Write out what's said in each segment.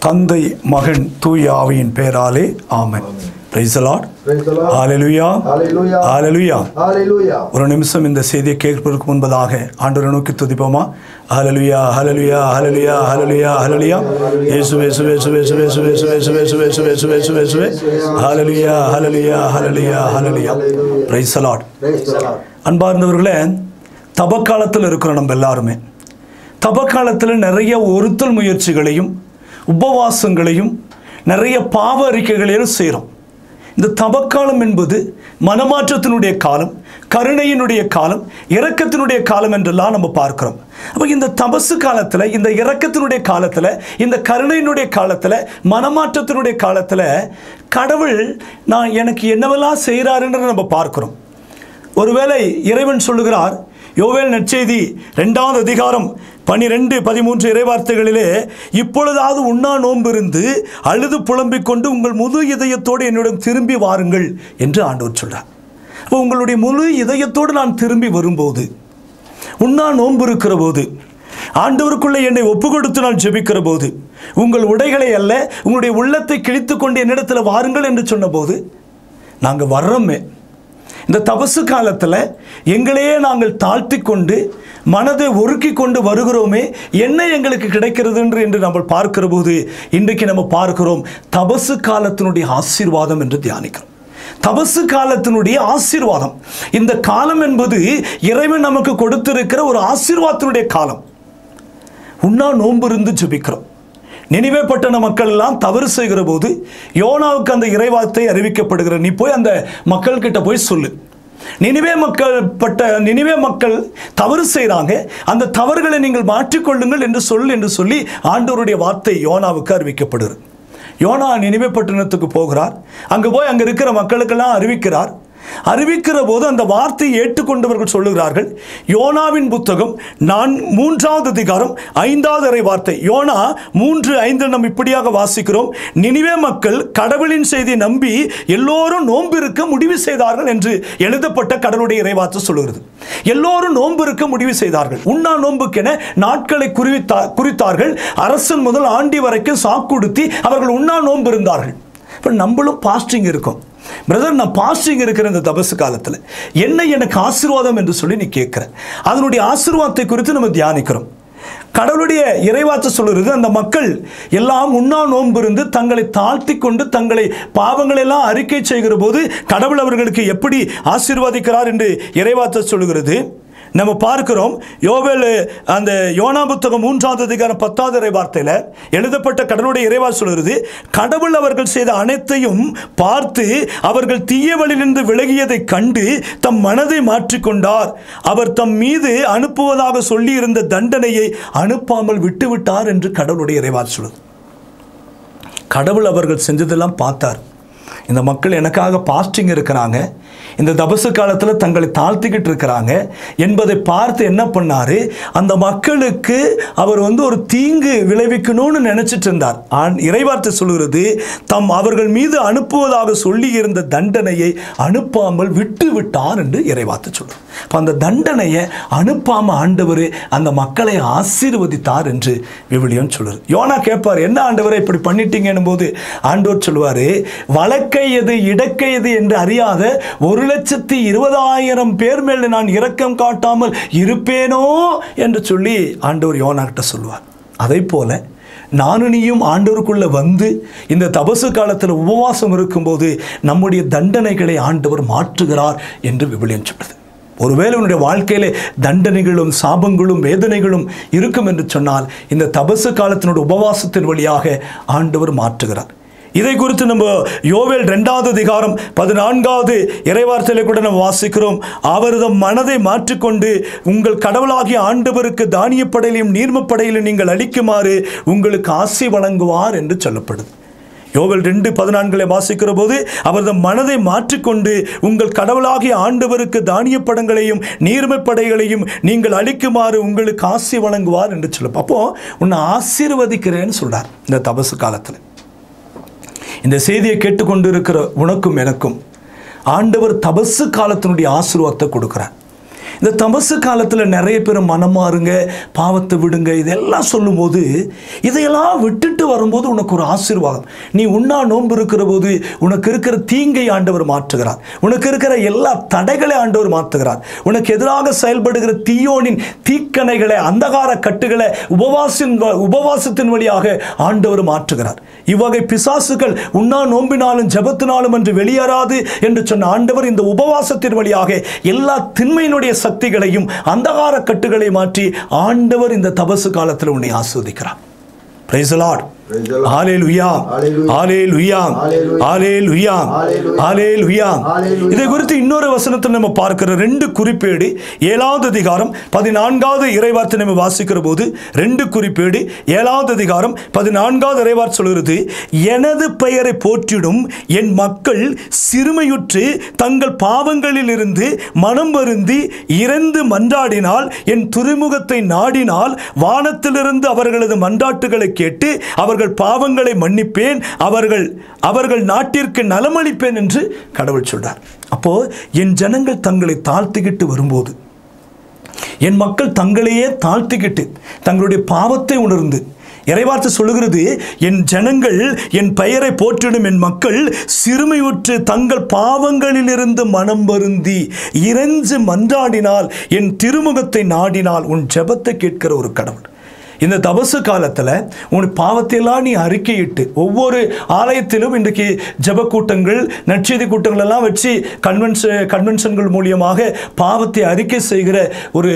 தந்தை மகன் தூய ஆவியின் பெயராலே ஆமென். Praise the Lord. Hallelujah. Hallelujah. ஒரு நிமிஷம் இந்த செய்தியை கேட்பதற்கு முன்பதாக ஆண்டவரை நோக்கி துதிப்போமா? ஹல்லேலூயா ஹல்லேலூயா ஹல்லேலூயா ஹல்லேலூயா ஹல்லேலூயா. இயேசுவே இயேசுவே இயேசுவே இயேசுவே இயேசுவே இயேசுவே இயேசுவே இயேசுவே இயேசுவே இயேசுவே. ஹல்லேலூயா ஹல்லேலூயா ஹல்லேலூயா ஹல்லேலூயா. Praise the Lord. அன்பார்ந்தவர்களே, தபக்காலத்தில் இருக்கிற நம்ம எல்லாருமே தபக்காலத்தில் நிறைய ஒருத்தல் முயற்சிகளையும் உபவாசங்களையும் நிறைய பாவ அறிக்கைகளையும் செய்கிறோம். இந்த தபக்காலம் என்பது மனமாற்றத்தினுடைய காலம், கருணையினுடைய காலம், இரக்கத்தினுடைய காலம் என்றெல்லாம் நம்ம பார்க்கிறோம். அப்போ இந்த தபசு காலத்தில், இந்த இரக்கத்தினுடைய காலத்தில், இந்த கருணையினுடைய காலத்தில், மனமாற்றத்தினுடைய காலத்தில் கடவுள் எனக்கு என்னவெல்லாம் செய்கிறாருன்றதை நம்ம பார்க்கிறோம். ஒருவேளை இறைவன் சொல்லுகிறார், யோவேல் நற்செய்தி 2வது அதிகாரம் 12, 13 இறைவார்த்தைகளிலே, இப்பொழுதாவது உண்ணா நோம்பிருந்து அழுது புலம்பிக் கொண்டு உங்கள் முழு இதயத்தோடு என்னிடம் திரும்பி வாருங்கள் என்று ஆண்டவர் சொல்றார். அப்போ உங்களுடைய முழு இதயத்தோடு நான் திரும்பி வரும்போது, உண்ணா நோன்பு இருக்கிற போது, ஆண்டவருக்குள்ளே என்னை ஒப்பு கொடுத்து நான் ஜெபிக்கிற போது, உங்கள் உடைகளை அல்ல உங்களுடைய உள்ளத்தை கிழித்து கொண்டு என்னிடத்தில் வாருங்கள் என்று சொன்ன போது நாங்கள் வர்றோமே. இந்த தபசு காலத்தில் எங்களையே நாங்கள் தாழ்த்தி கொண்டு மனதை ஒருக்கி கொண்டு வருகிறோமே, என்ன எங்களுக்கு கிடைக்கிறது என்று நம்ம பார்க்கிற போது இன்றைக்கு நம்ம பார்க்கிறோம் தபசு காலத்தினுடைய ஆசீர்வாதம் என்று தியானிக்கிறோம். தபசு காலத்தினுடைய ஆசீர்வாதம். இந்த காலம் என்பது இறைவன் நமக்கு கொடுத்திருக்கிற ஒரு ஆசீர்வாதத்தினுடைய காலம். உண்ணா நோன்பு இருந்து ஜெபிக்கிறோம். நினிவே பட்டண மக்கள் எல்லாம் தவறு செய்கிற போது யோனாவுக்கு அந்த இறைவார்த்தை அறிவிக்கப்படுகிற, நீ போய் அந்த மக்கள் கிட்ட போய் சொல்லு, நினிவே மக்கள் தவறு செய்கிறாங்க, அந்த தவறுகளை நீங்கள் மாற்றிக்கொள்ளுங்கள் என்று சொல்லி ஆண்டவருடைய வார்த்தை யோனாவுக்கு அறிவிக்கப்படுகிறது. யோனா நினிவே பட்டணத்துக்கு போகிறார். அங்கே போய் அங்கே இருக்கிற மக்களுக்கெல்லாம் அறிவிக்கிற போது அந்த வார்த்தையை ஏற்றுக்கொண்டவர்கள் சொல்லுகிறார்கள். யோனாவின் புத்தகம் 3வது அதிகாரம் 5வது இறைவார்த்தை, யோனா 3:5 நம்ம இப்படியாக வாசிக்கிறோம், நினிவே மக்கள் கடவுளின் செய்தியை நம்பி எல்லோரும் நோன்பு இருக்க முடிவு செய்தார்கள் என்று எழுதப்பட்ட கடவுளுடைய இறைவார்த்தை சொல்லுகிறது. எல்லோரும் நோன்பு இருக்க முடிவு செய்தார்கள். உண்ணா நோன்புக்கென நாட்களை குறித்தார்கள். அரசன் முதல் ஆண்டி வரைக்கும் சாக்குடுத்தி அவர்கள் உண்ணா நோன்பு இருந்தார்கள். இப்போ நம்மளும் பாஸ்டிங் இருக்கோம். பிரதர், நான் பாஸ்டிங் இருக்கிற இந்த தபசு காலத்தில் என்ன எனக்கு ஆசீர்வாதம் என்று சொல்லி நீ கேட்குற. அதனுடைய ஆசீர்வாதத்தை குறித்து நம்ம தியானிக்கிறோம். கடவுளுடைய இறைவார்த்தை சொல்லுறது, அந்த மக்கள் எல்லாம் உண்ணா நோன்பு இருந்து தங்களை தாழ்த்தி கொண்டு தங்களை பாவங்களெல்லாம் அறிக்கை செய்கிற போது கடவுள் அவர்களுக்கு எப்படி ஆசீர்வாதிக்கிறார் என்று இறைவார்த்தை சொல்லுகிறது. நம்ம பார்க்கிறோம், யோவேல் அந்த யோனா புத்தகம் 3வது அதிகாரம் 10வது இறைவார்த்தையில் எழுதப்பட்ட கடவுளுடைய இறைவார்த்தை சொல்கிறது, கடவுள் அவர்கள் செய்த அனைத்தையும் பார்த்து அவர்கள் தீய வழியிலிருந்து விலகியதை கண்டு தம் மனதை மாற்றிக்கொண்டார். அவர் தம் மீது அனுப்புவதாக சொல்லி இருந்த தண்டனையை அனுப்பாமல் விட்டுவிட்டார் என்று கடவுளுடைய இறைவார்த்தை சொல்லுது. கடவுள் அவர்கள் செஞ்சதெல்லாம் பார்த்தார். இந்த மக்கள் எனக்காக பாஸ்டிங் இருக்கிறாங்க, இந்த தபசு காலத்தில் தங்களை தாழ்த்திக்கிட்டு இருக்கிறாங்க என்பதை பார்த்து என்ன பண்ணாரு, அந்த மக்களுக்கு அவர் ஒரு தீங்கு விளைவிக்கணும்னு நினைச்சிட்டு இருந்தார். இறைவார்த்தை சொல்கிறது, அவர்கள் மீது அனுப்புவதாக சொல்லி இருந்த தண்டனையை அனுப்பாமல் விட்டு விட்டார் என்று இறைவார்த்தை சொல்றார். அந்த தண்டனையை அனுப்பாம ஆண்டவர் அந்த மக்களை ஆசீர்வதித்தார் என்று விவிலியம் சொல்லுது. யோனா கேட்பார், என்ன ஆண்டவரை இப்படி பண்ணிட்டீங்கன்னு போது ஆண்டவர் சொல்லுவாரு, வழக்கை எது இடக்கை எது என்று அறியாத 1,20,000 பேர் மேல் நான் இரக்கம் காட்டாமல் இருப்பேனோ என்று சொல்லி ஆண்டவர் யோனா கிட்ட சொல்லுவார். அதை போல நானும் நீயும் ஆண்டவருக்குள்ள வந்து இந்த தபசு காலத்தில் உபவாசம் இருக்கும்போது நம்முடைய தண்டனைகளை ஆண்டவர் மாற்றுகிறார் என்று விவிலியம் சொல்லுது. ஒருவேளை உன்னுடைய வாழ்க்கையிலே தண்டனைகளும் சாபங்களும் வேதனைகளும் இருக்கும் என்று சொன்னால் இந்த தபசு காலத்தினுடைய உபவாசத்தின் வழியாக ஆண்டவர் மாற்றுகிறார். இதை குறித்து நம்ம யோவேல் 2வது அதிகாரம் 14வது இறைவார்த்தையில கூட நம்ம வாசிக்கிறோம். அவரது மனதை மாற்றிக்கொண்டு உங்கள் கடவுளாகிய ஆண்டவருக்கு தானியப்படையிலும் நீர்மப்படையிலும் நீங்கள் அளிக்குமாறு உங்களுக்கு ஆசி வழங்குவார் என்று சொல்லப்படுது. யோவேல் 2:14 வாசிக்கிற போது அவரது மனதை மாற்றிக்கொண்டு உங்கள் கடவுளாகிய ஆண்டவருக்கு தானிய படங்களையும் நீர்மைப்படைகளையும் நீங்கள் அளிக்குமாறு உங்களுக்கு ஆசி வழங்குவார் என்று சொல்ல. அப்போ உன்னை ஆசீர்வதிக்கிறேன்னு சொல்றார். இந்த தபசு காலத்தில் இந்த செய்தியை கேட்டுக்கொண்டு இருக்கிற உனக்கும் எனக்கும் ஆண்டவர் தபசு காலத்தினுடைய ஆசீர்வாதத்தை கொடுக்கிறார். இந்த தபசு காலத்தில் நிறைய பேர் மனம் மாறுங்க, பாவத்தை விடுங்க, இதெல்லாம் சொல்லும்போது இதையெல்லாம் விட்டுட்டு விட்டு வரும்போது உனக்கு ஒரு ஆசீர்வாதம். நீ உண்ணா நோன்பு இருக்கிற போது உனக்கு இருக்கிற தீங்கை ஆண்டவர் மாற்றுகிறார். உனக்கு இருக்கிற எல்லா தடைகளை ஆண்டவர் மாற்றுகிறார். உனக்கு எதிராக செயல்படுகிற தீயோனின் தீக்கணைகளை, அந்தகார கட்டுகளை உபவாசத்தின் வழியாக ஆண்டவர் மாற்றுகிறார். இவ்வகை பிசாசுகள் உண்ணா நோம்பினாலும் ஜெபத்தினாலும் என்று வெளியேறாது என்று சொன்ன ஆண்டவர் இந்த உபவாசத்தின் வழியாக எல்லா திண்மையினுடைய சக்திகளையும் அந்தகார கட்டுகளை மாற்றி ஆண்டவர் இந்த தபசு காலத்தில் உன்னை ஆஸ்வதிக்கிறார். Praise the Lord. ஹல்லேலூயா, ஹல்லேலூயா, ஹல்லேலூயா, ஹல்லேலூயா. இதை குறித்து இன்னொரு வசனத்தில் நம்ம பார்க்கிற 2 குறிப்பேடு 7வது அதிகாரம் 14வது இறைவார்த்தை நம்ம வாசிக்கிற போது 2 குறிப்பேடு 7வது அதிகாரம் 14வது இறைவார்த்தை சொல்கிறது, எனது பெயரை போற்றிடும் என் மக்கள் சிறுமையுற்று தங்கள் பாவங்களில் இருந்து மனம் வருந்தி இறந்து மன்றாடினால், என் துறைமுகத்தை நாடினால், வானத்திலிருந்து அவர்களது மன்றாட்டுகளை கேட்டு அவர்கள் பாவங்களை மன்னிப்பேன், அவர்கள் நாட்டிற்கு நலமளிப்பேன் என்று கடவுள் சொல்றார். அப்போ என் ஜனங்கள் தங்களை தாழ்த்திக்கிட்டு வரும்போது, என் மக்கள் தங்களையே தாழ்த்திக்கிட்டு தங்களுடைய பாவத்தை உணர்ந்து, இறைவார்த்தை சொல்லுகிறது, என் ஜனங்கள் என் பெயரை போற்றிடும் என் மக்கள் சிறுமையுற்று தங்கள் பாவங்களில் இருந்து மனம் வருந்தி இறைஞ்சு மன்றாடினால், என் திருமுகத்தை நாடினால், உன் ஜெபத்தை கேட்கிற ஒரு கடவுள். இந்த தபசு காலத்தில் உன் பாவத்தையெல்லாம் நீ அறிக்கையிட்டு, ஒவ்வொரு ஆலயத்திலும் இன்றைக்கு ஜெப கூட்டங்கள், நற்செய்தி கூட்டங்கள் எல்லாம் வச்சு கன்வென்ஷன்கள் மூலியமாக பாவத்தை அறிக்கை செய்கிற ஒரு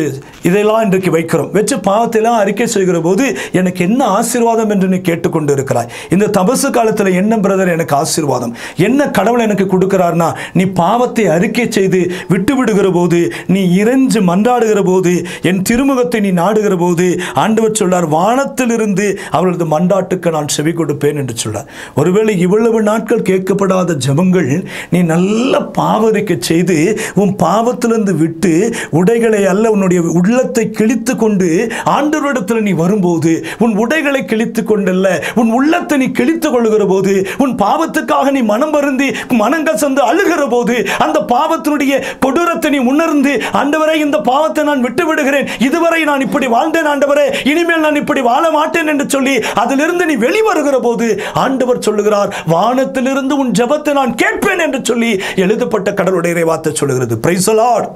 இதெல்லாம் இன்றைக்கு வைக்கிறோம். வச்சு பாவத்தையெல்லாம் அறிக்கை செய்கிற போது எனக்கு என்ன ஆசீர்வாதம் என்று நீ கேட்டுக்கொண்டு இருக்கிறாய். இந்த தபசு காலத்தில் என்ன பிரதர் எனக்கு ஆசீர்வாதம், என்ன கடவுள் எனக்கு கொடுக்கிறார்னா, நீ பாவத்தை அறிக்கை செய்து விட்டு விடுகிற போது, நீ இறைஞ்சு மன்றாடுகிற போது, என் திருமுகத்தை நீ நாடுகிற போது, ஆண்டவர் சொல்ல வானத்திலிருந்து அவர்களது மன்றாட்டுக்கு நான் செவி கொடுப்பேன் என்று சொல்றார். ஒருவேளை இவ்வளவு நாட்கள் கேட்கப்படாத ஜெபங்கள் நீ நல்ல பாவரிக்கை செய்து உன் பாவத்திலிருந்து விட்டு உடைகளை அல்ல, உன்னுடைய உள்ளத்தை கிழித்து கொண்டு ஆண்டவரிடத்தில் நீ வரும்போது, உன் உடைகளை கிழித்து கொண்டல்ல, உன் உள்ளத்தை நீ கிழித்து கொள்ளுகிற போது, உன் பாவத்துக்காக நீ மனம் வருந்தி மனங்கசந்து அழுகிற போது, அந்த பாவத்தினுடைய கொடூரத்தை நீ உணர்ந்து, ஆண்டவரே இந்த பாவத்தை நான் விட்டு விடுகிறேன், இதுவரை நான் இப்படி வாழ்ந்தேன் ஆண்டவரே, இனிமேல் நான் இப்படி வாழ மாட்டேன் என்று சொல்லி அதிலிருந்து நீ வெளிவருகிற போது ஆண்டவர் சொல்லுகிறார், வானத்திலிருந்து உன் ஜெபத்தை நான் கேட்பேன் என்று சொல்லி எழுதப்பட்ட கடவுளுடைய இறைவார்த்தை சொல்லுகிறது. Praise the Lord.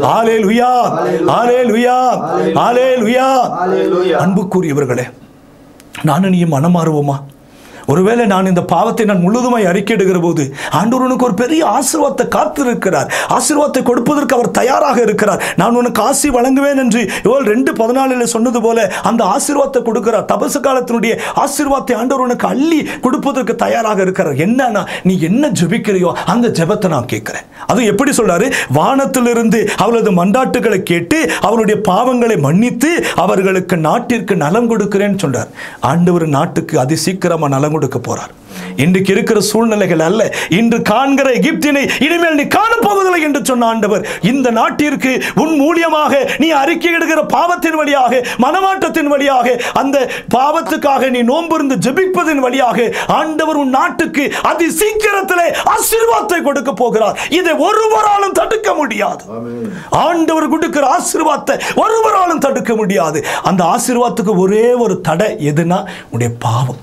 ஹல்லேலூயா, ஹல்லேலூயா, ஹல்லேலூயா. அன்புக்குரியவர்களே, நானும் நீ மனமாறுவோமா? ஒருவேளை நான் இந்த பாவத்தை நான் முழுதுமாய் அறிக்கையிடுகிற போது ஆண்டவர் உனக்கு ஒரு பெரிய ஆசீர்வாதத்தை காத்திருக்கிறார். ஆசீர்வாதத்தை கொடுப்பதற்கு அவர் தயாராக இருக்கிறார். நான் உனக்கு ஆசி வழங்குவேன் என்று யோவேல் 2:14 சொன்னது போல அந்த ஆசீர்வாதத்தை கொடுக்கிறார். தபசு காலத்தினுடைய ஆசீர்வாதத்தை ஆண்டவர் உனக்கு அள்ளி கொடுப்பதற்கு தயாராக இருக்கிறார். என்னன்னா, நீ என்ன ஜெபிக்கிறையோ அந்த ஜெபத்தை நான் கேட்கிறேன். அது எப்படி சொல்றாரு? வானத்திலிருந்து அவளது மன்றாட்டுகளை கேட்டு அவருடைய பாவங்களை மன்னித்து அவர்களுக்கு நாட்டிற்கு நலம் கொடுக்கிறேன்னு சொல்றார். ஆண்டவர் நாட்டுக்கு அதிசீக்கிரமா நலம் கொடுக்க போறார். இன்றைக்கு இருக்கிற சூழ்நிலைகள் அல்ல, இன்று காண்கிற எகிப்தினை இனிமேல் நீ காணப்போவதில்லை என்று சொன்ன ஆண்டவர் இந்த நாட்டிற்கு உன் மூலியமாக நீ அறிக்கையிடுகிற பாவத்தின் வழியாக, மனமாற்றத்தின் வழியாக, அந்த பாவத்துக்காக நீ நோம்பிருந்து ஜெபிப்பதின் வழியாக ஆண்டவர் உன் நாட்டுக்கு அதி சீக்கிரத்திலே ஆசீர்வாதத்தை கொடுக்க போகிறார். இதை ஒருவராலும் தடுக்க முடியாது. ஆண்டவர் கொடுக்கிற ஆசீர்வாதத்தை ஒருவராலும் தடுக்க முடியாது. அந்த ஆசீர்வாதத்துக்கு ஒரே ஒரு தடை எதுனா உன்னுடைய பாவம்.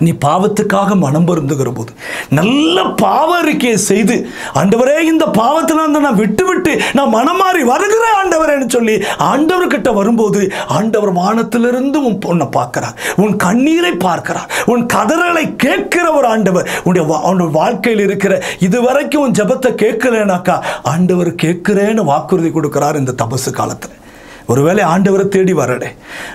நீ பாவத்துக்காக மனம் வருந்துகிற போது நல்ல பாவ அறிக்கையை செய்து, ஆண்டவரே இந்த பாவத்திலிருந்து நான் விட்டு நான் மனம் மாறி வருகிறேன் ஆண்டவரேன்னு சொல்லி ஆண்டவர்கிட்ட வரும்போது ஆண்டவர் வானத்திலிருந்து உன்னை பார்க்கிறார், உன் கண்ணீரை பார்க்கிறார், உன் கதறலை கேட்கிற ஒரு ஆண்டவர். உன்னுடைய வாழ்க்கையில் இருக்கிற இதுவரைக்கும் உன் ஜெபத்தை கேட்கலனாக்கா ஆண்டவர் கேட்கிறேன்னு வாக்குறுதி கொடுக்கிறார் இந்த தபசு காலத்தில். ஒருவேளை ஆண்டவரை தேடி வரனே,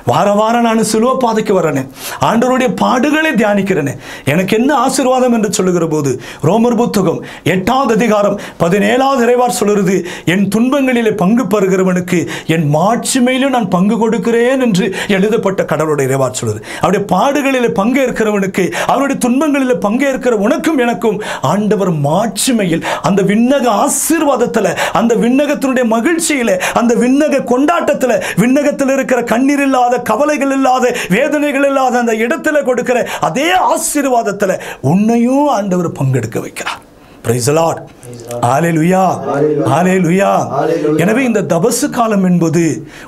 வாரம் நான் சிலுவை பாதைக்கு வரனே, ஆண்டவருடைய பாடுகளை தியானிக்கிறேனே, எனக்கு என்ன ஆசீர்வாதம் என்று சொல்லுகிற போது ரோமர் புத்தகம் 8வது அதிகாரம் 17வது இறைவார் சொல்லுறது, என் துன்பங்களிலே பங்கு பெறுகிறவனுக்கு என் மாட்சிமையிலும் நான் பங்கு கொடுக்கிறேன் என்று எழுதப்பட்ட கடவுளுடைய இறைவார் சொல்லுது. அவருடைய பாடுகளிலே பங்கேற்கிறவனுக்கு, அவருடைய துன்பங்களிலே பங்கேற்கிற உனக்கும் எனக்கும் ஆண்டவர் மாட்சிமையில், அந்த விண்ணக ஆசீர்வாதத்தில், அந்த விண்ணகத்தினுடைய மகிழ்ச்சியில, அந்த விண்ணக கொண்டாட்டத்தில், விண்ணகத்தில் இருக்கிற கண்ணீர் இல்லாத, கவலைகள் இல்லாத, வேதனைகள் இல்லாத அந்த இடத்துல கொடுக்கிற அதே ஆசீர்வாதத்தில் உன்னையும் ஆண்டவர் பங்கெடுக்க வைக்கிறார். Praise the Lord. ஹல்லேலூயா, ஹல்லேலூயா. எனவே இந்த தபசு காலம் என்பது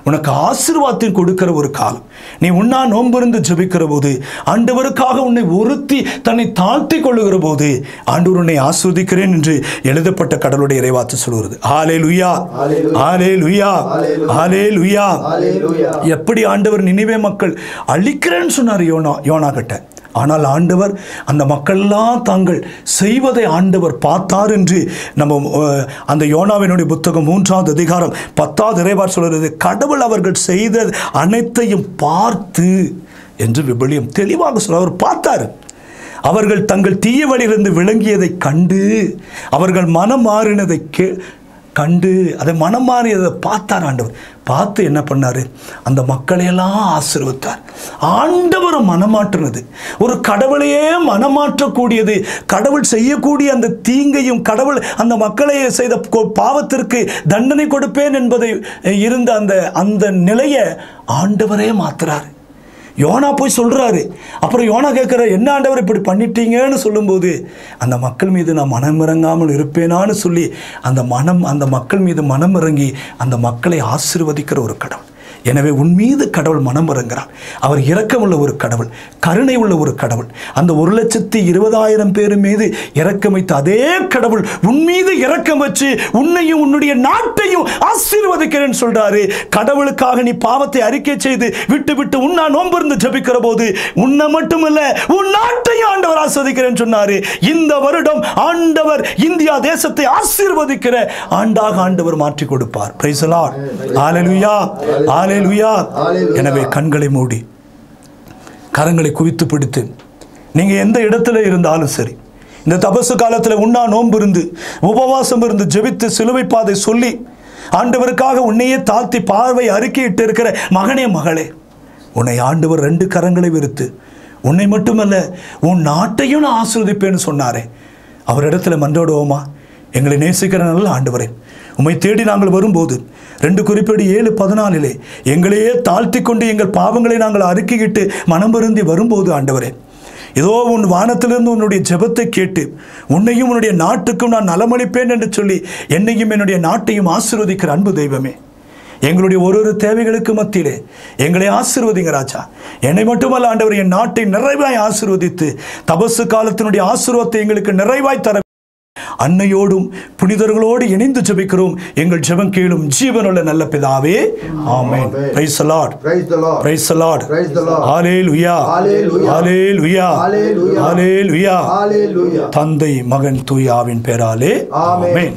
உனக்கு ஆசீர்வாதத்தை கொடுக்கிற ஒரு காலம். நீ உண்ணா நோம்பிருந்து ஜெபிக்கிற போது, ஆண்டவருக்காக உன்னை ஒருத்தி தன்னை தாழ்த்தி கொள்ளுகிற போது, ஆண்டவர் உன்னை ஆசீர்வதிக்கிறேன் என்று எழுதப்பட்ட கடவுளுடைய இறைவார்த்தை சொல்கிறது. ஹல்லேலூயா, ஹல்லேலூயா, ஹல்லேலூயா. எப்படி ஆண்டவர் நினிவே மக்கள் அழிக்கிறேன்னு சொன்னார் யோனா கிட்ட. ஆனால் ஆண்டவர் அந்த மக்கள்லாம் தாங்கள் செய்வதை ஆண்டவர் பார்த்தார் என்று நம்ம அந்த யோனாவினுடைய புத்தகம் 3ஆம் அதிகாரம் 10ஆவது இறைவார்த்தை சொல்கிறது. கடவுள் அவர்கள் செய்த அனைத்தையும் பார்த்து என்று விபிலியம் தெளிவாக சொல்ல. அவர் பார்த்தார். அவர்கள் தங்கள் தீய வழியிலிருந்து விளங்கியதை கண்டு, அவர்கள் மனம் மாறினதை கண்டு, அதை மனம் மாறியதை பார்த்தார் ஆண்டவர். பார்த்து என்ன பண்ணாரு? அந்த மக்களையெல்லாம் ஆசீர்வதித்தார். ஆண்டவர் மனமாற்றினது, ஒரு கடவுளையே மனமாற்றக்கூடியது, கடவுள் செய்யக்கூடிய அந்த தீங்கையும், கடவுள் அந்த மக்களை செய்த பாவத்திற்கு தண்டனை கொடுப்பேன் என்பதை இருந்த அந்த நிலையை ஆண்டவரே மாத்துறாரு. யோனா போய் சொல்கிறாரு. அப்புறம் யோனா கேட்குற, என்ன ஆண்டவர் இப்படி பண்ணிட்டீங்கன்னு சொல்லும்போது, அந்த மக்கள் மீது நான் மனம் இறங்காமல் இருப்பேனான்னு சொல்லி அந்த மக்கள் மீது மனம் இறங்கி அந்த மக்களை ஆசீர்வதிக்கிற ஒரு கடவுள். எனவே உன் மீது கடவுள் மனம் இறங்குகிறார். அவர் இரக்கமுள்ள ஒரு கடவுள், கருணை உள்ள ஒரு கடவுள். அந்த 1,20,000 பேர் மீது இரக்கம் வைத்த அதே கடவுள் உன் மீது இரக்கம் வச்சு உன்னையும் உன்னுடைய நாட்டையும் ஆசீர்வதிக்கிறேன்னு சொல்றாரு. கடவுளுக்காக நீ பாவத்தை அறிக்கை செய்து விட்டு உன்னா நோம்பிருந்து ஜெபிக்கிற போது உன்னை மட்டுமல்ல உன் நாட்டையும் ஆண்டவர் ஆசீர்வதிக்கிறேன்னு சொன்னாரு. இந்த வருடம் ஆண்டவர் இந்தியா தேசத்தை ஆசீர்வதிக்கிற ஆண்டாக ஆண்டவர் மாற்றி கொடுப்பார். Praise the Lord. ஹல்லேலூயா, ஹல்லேலூயா. எனவே கண்களை மூடி கரங்களை குவித்து பிடித்து நீங்க எந்த இடத்துல இருந்தாலும் சரி, இந்த தபசு காலத்தில் உண்ணா நோன்பு இருந்து உபவாசம் இருந்து ஜெபித்து சிலுவை பாதை சொல்லி ஆண்டவருக்காக உன்னையே தாழ்த்தி பார்வை அறிக்கையிட்டு இருக்கிற மகனே மகளே, உன்னை ஆண்டவர் 2 கரங்களை விரித்து உன்னை மட்டுமல்ல உன் நாட்டையும் நான் ஆசீர்வதிப்பேன்னு சொன்னாரே. அவரிடத்துல மன்றாடுவோமா? எங்களை நேசிக்கிற நல்ல ஆண்டவரே, உம்மை தேடி நாங்கள் வரும்போது 2 குறிப்பேடு 7:14 எங்களையே தாழ்த்தி கொண்டு எங்கள் பாவங்களை நாங்கள் அறிக்கையிட்டு மனம் வருந்தி வரும்போது ஆண்டவரே, ஏதோ உன் வானத்திலிருந்து உன்னுடைய ஜெபத்தை கேட்டு உன்னையும் உன்னுடைய நாட்டுக்கும் நான் நலமளிப்பேன் என்று சொல்லி என்னையும் என்னுடைய நாட்டையும் ஆசீர்வதிக்கிற அன்பு தெய்வமே, எங்களுடைய ஒரு தேவைகளுக்கு மத்தியிலே எங்களை ஆசீர்வதிங்க ராஜா. என்னை மட்டுமல்ல ஆண்டவர், என் நாட்டை நிறைவாய் ஆசீர்வதித்து தபசு காலத்தினுடைய ஆசீர்வாதத்தை எங்களுக்கு நிறைவாய் தர அன்னையோடும் புனிதர்களோடு இணைந்து ஜெபிக்கிறோம். எங்கள் ஜெபம் கேளும் ஜீவனுள்ள நல்ல பிதாவே. ஆமென். Praise the Lord. Praise the Lord. ஹல்லேலூயா, ஹல்லேலூயா, ஹல்லேலூயா. தந்தை மகன் தூய ஆவியின் பெயராலே ஆமென்.